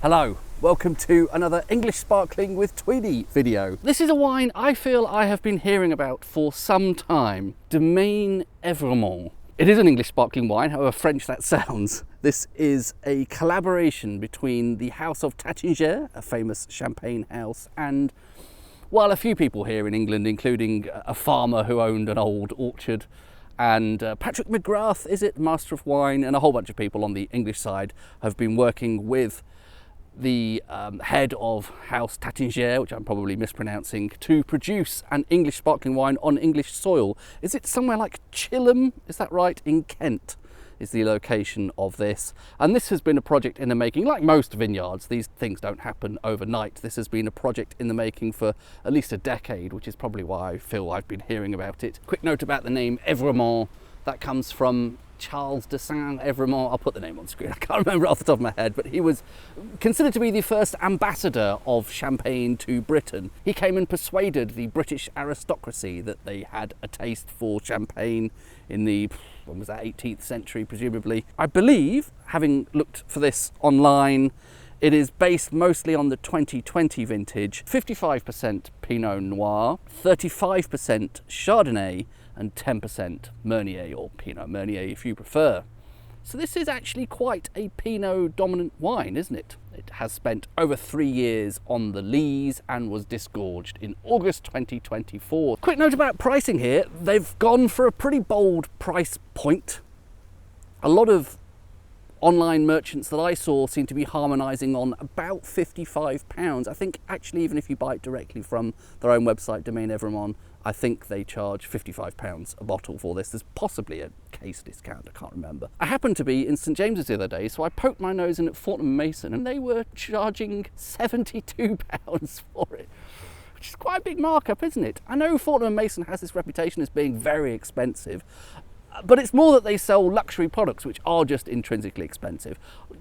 Hello, welcome to another English Sparkling with Tweedy video. This is a wine I feel I have been hearing about for some time, Domaine Evremond. It is an English sparkling wine, however French that sounds. This is a collaboration between the house of Taittinger, a famous champagne house, and, well, a few people here in England, including a farmer who owned an old orchard, and Patrick McGrath, is it, Master of Wine, and a whole bunch of people on the English side have been working with the head of House Taittinger, which I'm probably mispronouncing, to produce an English sparkling wine on English soil. Is it somewhere like Chilham? Is that right? In Kent is the location of this. And this has been a project in the making. Like most vineyards, these things don't happen overnight. This has been a project in the making for at least a decade, which is probably why I feel I've been hearing about it. Quick note about the name Evremond. That comes from Charles de Saint-Evremond. I'll put the name on screen. I can't remember it off the top of my head, but he was considered to be the first ambassador of champagne to Britain. He came and persuaded the British aristocracy that they had a taste for champagne in the, when was that, 18th century, presumably. I believe, having looked for this online, it is based mostly on the 2020 vintage, 55% Pinot Noir, 35% Chardonnay, and 10% Meunier, or Pinot Meunier if you prefer. So this is actually quite a Pinot dominant wine, isn't it? It has spent over 3 years on the lees and was disgorged in August 2024. Quick note about pricing here. They've gone for a pretty bold price point. A lot of online merchants that I saw seem to be harmonising on about £55. I think actually even if you buy it directly from their own website, Domaine Evremond, I think they charge £55 a bottle for this. There's possibly a case discount, I can't remember. I happened to be in St James's the other day, so I poked my nose in at Fortnum & Mason and they were charging £72 for it, which is quite a big markup, isn't it? I know Fortnum & Mason has this reputation as being very expensive, but it's more that they sell luxury products which are just intrinsically expensive.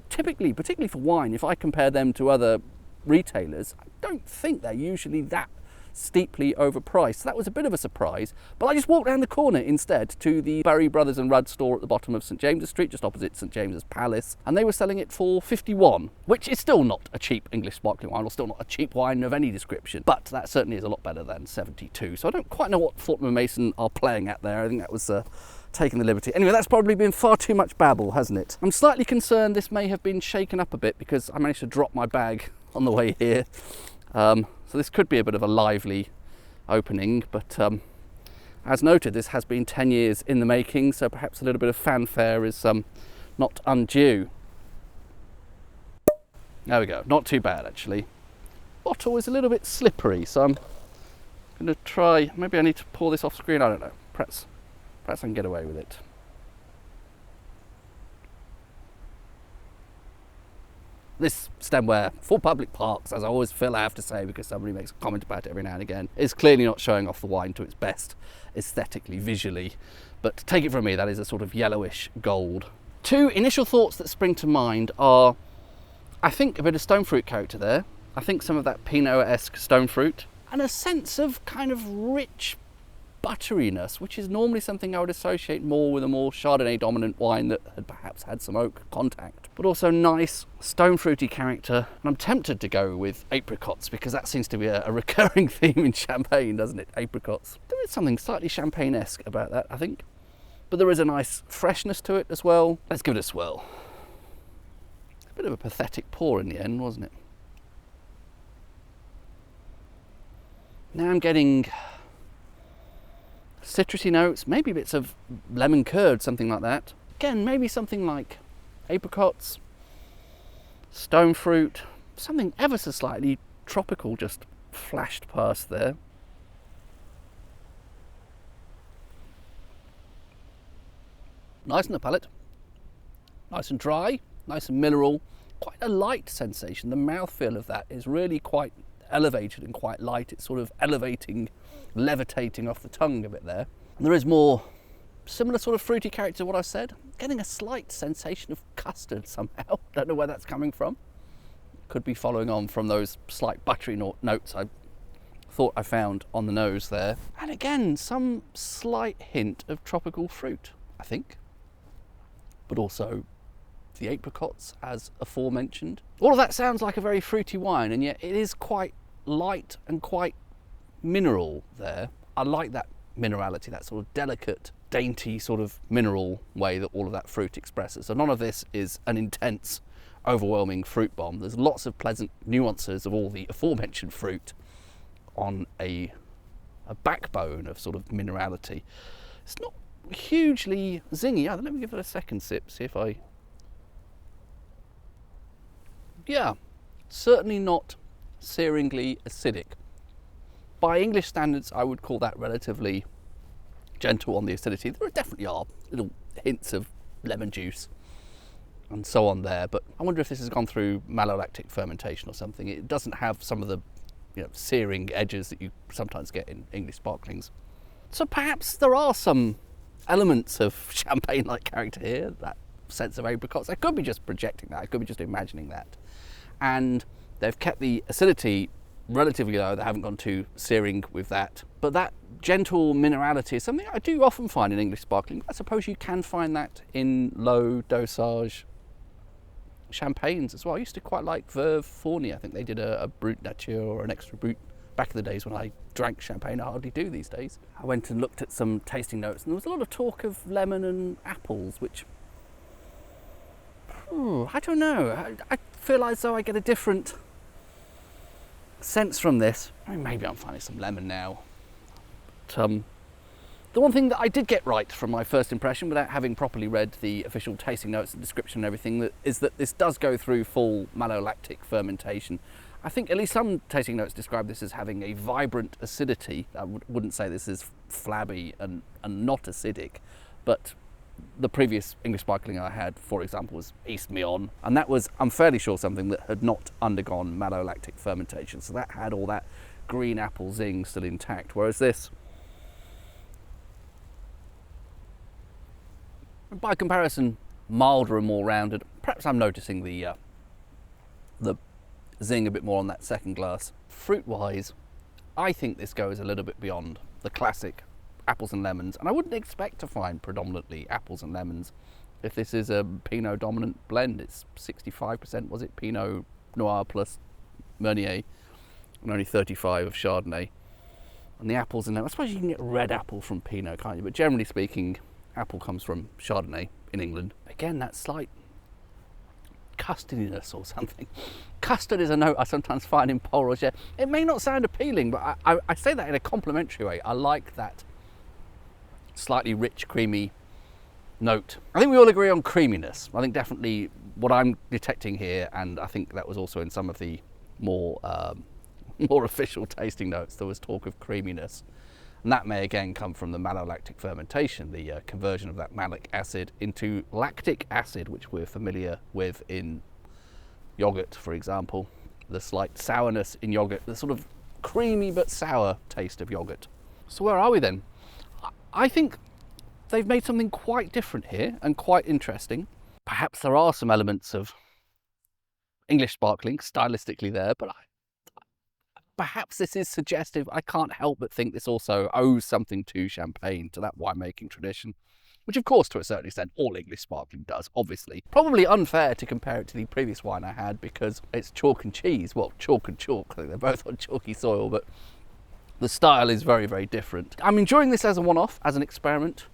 Typically, particularly for wine, if I compare them to other retailers, I don't think they're usually that steeply overpriced. So that was a bit of a surprise, but I just walked down the corner instead to the Barry Brothers and Rudd store at the bottom of St James's Street, just opposite St James's Palace, and they were selling it for 51, which is still not a cheap English sparkling wine, or still not a cheap wine of any description, but that certainly is a lot better than 72. So I don't quite know what Fortnum & Mason are playing at there. I think that was taking the liberty. Anyway, that's probably been far too much babble, hasn't it? I'm slightly concerned this may have been shaken up a bit because I managed to drop my bag on the way here. So this could be a bit of a lively opening, but as noted, this has been 10 years in the making, so perhaps a little bit of fanfare is not undue. There we go, not too bad actually. Bottle is a little bit slippery, so I'm going to try, maybe I need to pour this off screen, I don't know, perhaps I can get away with it. This stemware for public parks, as I always feel I have to say because somebody makes a comment about it every now and again, is clearly not showing off the wine to its best aesthetically, visually, but take it from me, that is a sort of yellowish gold. Two initial thoughts that spring to mind are, I think a bit of stone fruit character there, I think some of that Pinot-esque stone fruit, and a sense of kind of rich butteriness, which is normally something I would associate more with a more Chardonnay dominant wine that had perhaps had some oak contact, but also nice stone fruity character. And I'm tempted to go with apricots because that seems to be a recurring theme in champagne, doesn't it? Apricots. There is something slightly champagne-esque about that, I think, but there is a nice freshness to it as well. Let's give it a swirl. A bit of a pathetic pour in the end, wasn't it? Now I'm getting citrusy notes, maybe bits of lemon curd, something like that. Again, maybe something like apricots, stone fruit, something ever so slightly tropical just flashed past there. Nice on the palate, nice and dry, nice and mineral, quite a light sensation. The mouthfeel of that is really quite elevated and quite light. It's sort of elevating, levitating off the tongue a bit there. And there is more similar sort of fruity character to what I said. Getting a slight sensation of custard somehow. Don't know where that's coming from. Could be following on from those slight buttery notes I thought I found on the nose there. And again, some slight hint of tropical fruit, I think. But also the apricots as aforementioned. All of that sounds like a very fruity wine, and yet it is quite light and quite mineral there. I like that minerality, that sort of delicate, dainty sort of mineral way that all of that fruit expresses. So none of this is an intense, overwhelming fruit bomb. There's lots of pleasant nuances of all the aforementioned fruit on a backbone of sort of minerality. It's not hugely zingy either. Let me give it a second sip, see if I... Yeah, certainly not searingly acidic. By English standards, I would call that relatively gentle on the acidity. There definitely are little hints of lemon juice and so on there, but I wonder if this has gone through malolactic fermentation or something. It doesn't have some of the searing edges that you sometimes get in English sparklings. So perhaps there are some elements of champagne-like character here, that sense of apricots. I could be just projecting that, I could be just imagining that. And they've kept the acidity relatively low, they haven't gone too searing with that. But that gentle minerality is something I do often find in English sparkling. I suppose you can find that in low dosage champagnes as well. I used to quite like Veuve Fournier. I think they did a Brut Nature or an Extra Brut back in the days when I drank champagne. I hardly do these days. I went and looked at some tasting notes, and there was a lot of talk of lemon and apples, which, I don't know. I feel as though I get a different sense from this. I mean, maybe I'm finding some lemon now. But, the one thing that I did get right from my first impression, without having properly read the official tasting notes and description and everything, is that this does go through full malolactic fermentation. I think at least some tasting notes describe this as having a vibrant acidity. I wouldn't say this is flabby and not acidic, but the previous English sparkling I had, for example, was East Meon, and that was, I'm fairly sure, something that had not undergone malolactic fermentation, so that had all that green apple zing still intact, whereas this, by comparison, milder and more rounded. Perhaps I'm noticing the zing a bit more on that second glass. Fruit-wise, I think this goes a little bit beyond the classic apples and lemons, and I wouldn't expect to find predominantly apples and lemons if this is a Pinot dominant blend. It's 65%, was it, Pinot Noir plus Meunier, and only 35 of Chardonnay. And the apples and lemons, I suppose you can get red apple from Pinot, can't you? But generally speaking, apple comes from Chardonnay in England. Again, that slight custardiness or something. Custard is a note I sometimes find in Pol Roger. It may not sound appealing, but I say that in a complimentary way. I like that slightly rich, creamy note. I think we all agree on creaminess. I think definitely what I'm detecting here, and I think that was also in some of the more official tasting notes, there was talk of creaminess. And that may again come from the malolactic fermentation, the conversion of that malic acid into lactic acid, which we're familiar with in yogurt, for example. The slight sourness in yogurt, the sort of creamy but sour taste of yogurt. So where are we then? I think they've made something quite different here and quite interesting. Perhaps there are some elements of English sparkling stylistically there, but perhaps this is suggestive. I can't help but think this also owes something to champagne, to that winemaking tradition, which of course to a certain extent all English sparkling does, obviously. Probably unfair to compare it to the previous wine I had because it's chalk and cheese. Well, chalk and chalk, I think they're both on chalky soil, but the style is very, very different. I'm enjoying this as a one-off, as an experiment.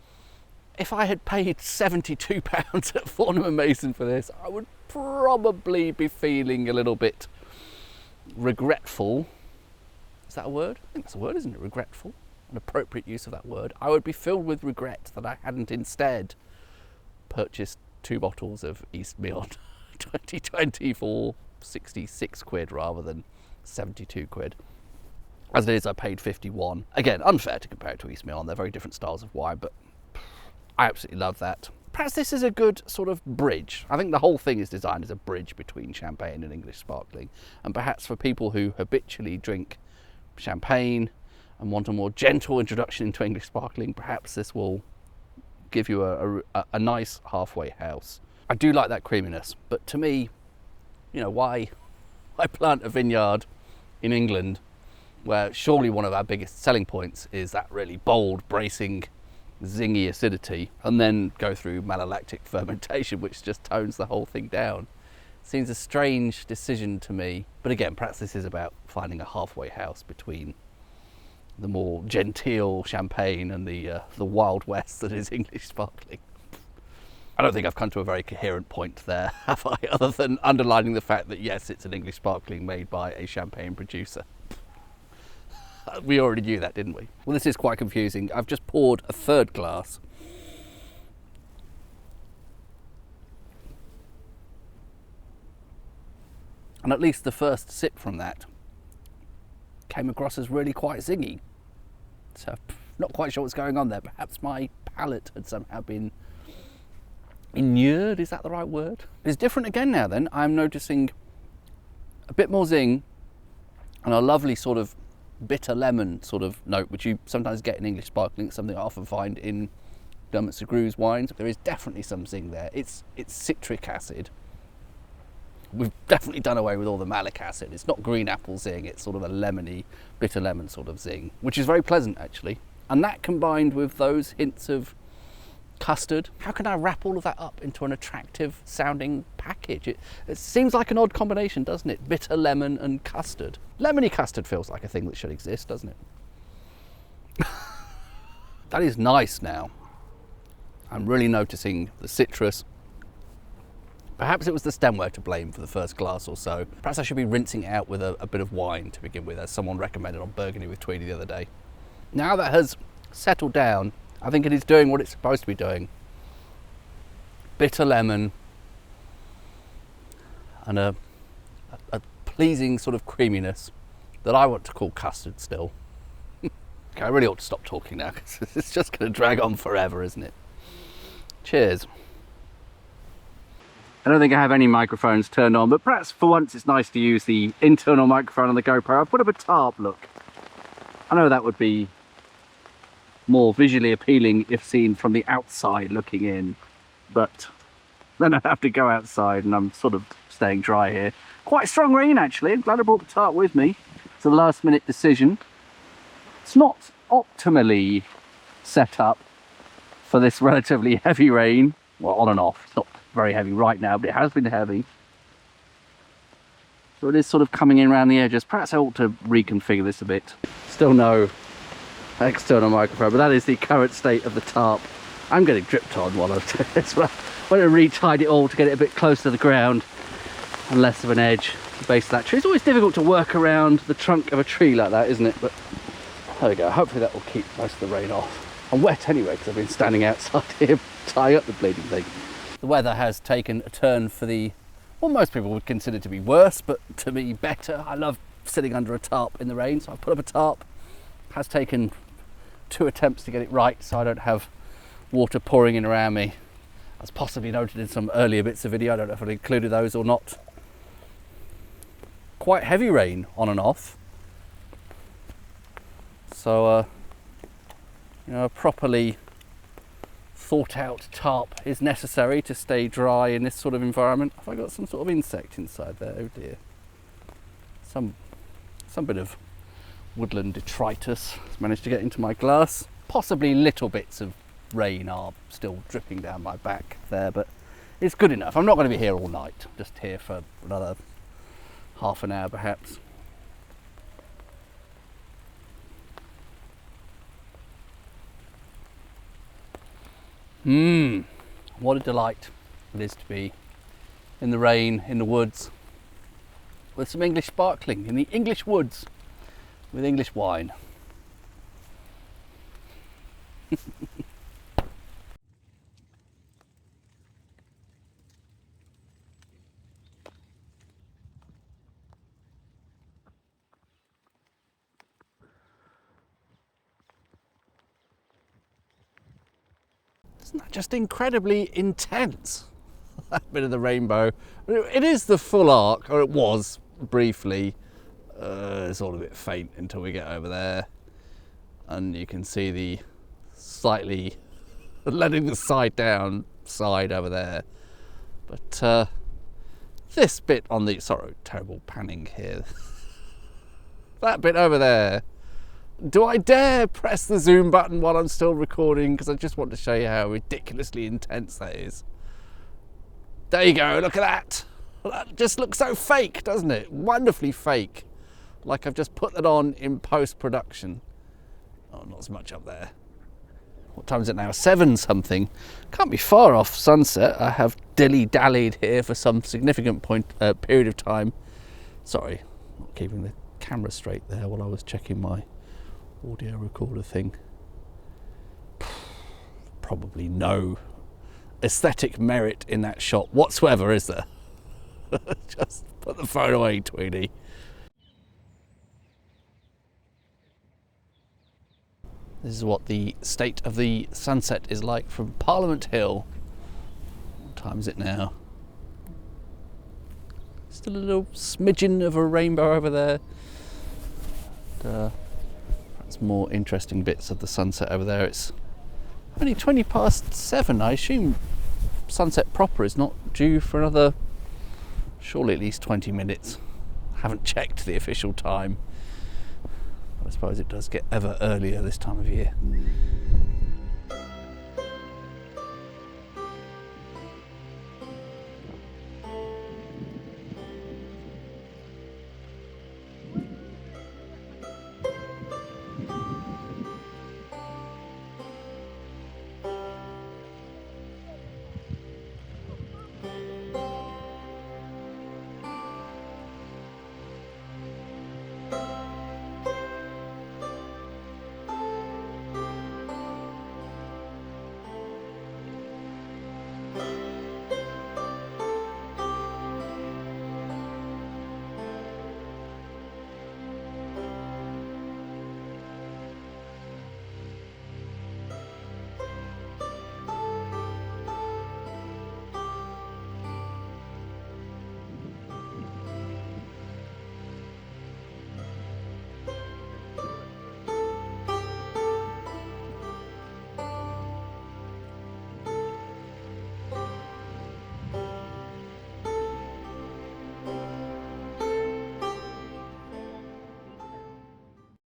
If I had paid £72 at Fortnum & Mason for this, I would probably be feeling a little bit regretful. Is that a word? I think that's a word, isn't it? Regretful. An appropriate use of that word. I would be filled with regret that I hadn't instead purchased 2 bottles of East Meon 2020 for 66 quid rather than 72 quid. As it is, I paid 51. Again, unfair to compare it to East Meon. They're very different styles of wine, but I absolutely love that. Perhaps this is a good sort of bridge. I think the whole thing is designed as a bridge between champagne and English sparkling. And perhaps for people who habitually drink champagne and want a more gentle introduction into English sparkling, perhaps this will give you a nice halfway house. I do like that creaminess, but to me, you know, why plant a vineyard in England where surely one of our biggest selling points is that really bold, bracing zingy acidity, and then go through malolactic fermentation, which just tones the whole thing down. Seems a strange decision to me, but again, perhaps this is about finding a halfway house between the more genteel champagne and the Wild West that is English sparkling. I don't think I've come to a very coherent point there, have I, other than underlining the fact that yes, it's an English sparkling made by a champagne producer. We already knew that, didn't we? Well, this is quite confusing. I've just poured a third glass. And at least the first sip from that came across as really quite zingy. So, not quite sure what's going on there. Perhaps my palate had somehow been inured, is that the right word? It's different again now then. I'm noticing a bit more zing and a lovely sort of bitter lemon sort of note, which you sometimes get in English sparkling. It's something I often find in Dermot Segrew's wines. There is definitely some zing there. It's citric acid. We've definitely done away with all the malic acid. It's not green apple zing, it's sort of a lemony, bitter lemon sort of zing, which is very pleasant actually. And that combined with those hints of custard, how can I wrap all of that up into an attractive sounding package? It seems like an odd combination, doesn't it? Bitter lemon and custard. Lemony custard feels like a thing that should exist, doesn't it? That is nice now. I'm really noticing the citrus. Perhaps it was the stemware to blame for the first glass or so. Perhaps I should be rinsing it out with a bit of wine to begin with, as someone recommended on Burgundy with Tweedy the other day. Now that has settled down, I think it is doing what it's supposed to be doing. Bitter lemon and a pleasing sort of creaminess that I want to call custard still. Okay, I really ought to stop talking now because it's just going to drag on forever, isn't it? Cheers. I don't think I have any microphones turned on, but perhaps for once it's nice to use the internal microphone on the GoPro. I've put up a tarp, look. I know that would be more visually appealing if seen from the outside looking in, but then I have to go outside and I'm sort of staying dry here. Quite strong rain actually. I'm glad I brought the tarp with me. It's a last minute decision. It's not optimally set up for this relatively heavy rain. Well, on and off. It's not very heavy right now, but it has been heavy. So it is sort of coming in around the edges. Perhaps I ought to reconfigure this a bit. Still no external microphone, but that is the current state of the tarp. I'm getting dripped on while I'm doing this. Well, I want to re-tide it all to get it a bit closer to the ground and less of an edge at the base of that tree. It's always difficult to work around the trunk of a tree like that, isn't it? But there we go. Hopefully that will keep most of the rain off. I'm wet anyway because I've been standing outside here tying up the bleeding thing. The weather has taken a turn for the, well, most people would consider to be worse, but to me better. I love sitting under a tarp in the rain, so I put up a tarp. It has taken 2 attempts to get it right so I don't have water pouring in around me, as possibly noted in some earlier bits of video. I don't know if I included those or not. Quite heavy rain on and off, so you know, a properly thought out tarp is necessary to stay dry in this sort of environment. Have I got some sort of insect inside there? Oh dear. Some bit of woodland detritus has managed to get into my glass. Possibly little bits of rain are still dripping down my back there, but it's good enough. I'm not going to be here all night, just here for another half an hour perhaps. What a delight it is to be in the rain, in the woods, with some English sparkling, in the English woods, with English wine. Isn't that just incredibly intense? That bit of the rainbow. It is the full arc, or it was briefly. It's all a bit faint until we get over there. And you can see the slightly letting the side down side over there. But this bit on the, sorry, terrible panning here. That bit over there Do I dare press the zoom button while I'm still recording? Because I just want to show you how ridiculously intense that is. There you go, look at that. That just looks so fake, doesn't it? Wonderfully fake. Like I've just put that on in post-production. Oh, not as much up there. What time is it now? 7 something. Can't be far off sunset. I have dilly-dallied here for some significant period of time. Sorry, not keeping the camera straight there while I was checking my audio recorder thing. Probably no aesthetic merit in that shot whatsoever, is there? Just put the phone away, Tweedy. This is what the state of the sunset is like from Parliament Hill. What time is it now? Still a little smidgen of a rainbow over there. Perhaps more interesting bits of the sunset over there. It's only 20 past 7. I assume sunset proper is not due for another, surely at least 20 minutes. I haven't checked the official time. I suppose it does get ever earlier this time of year.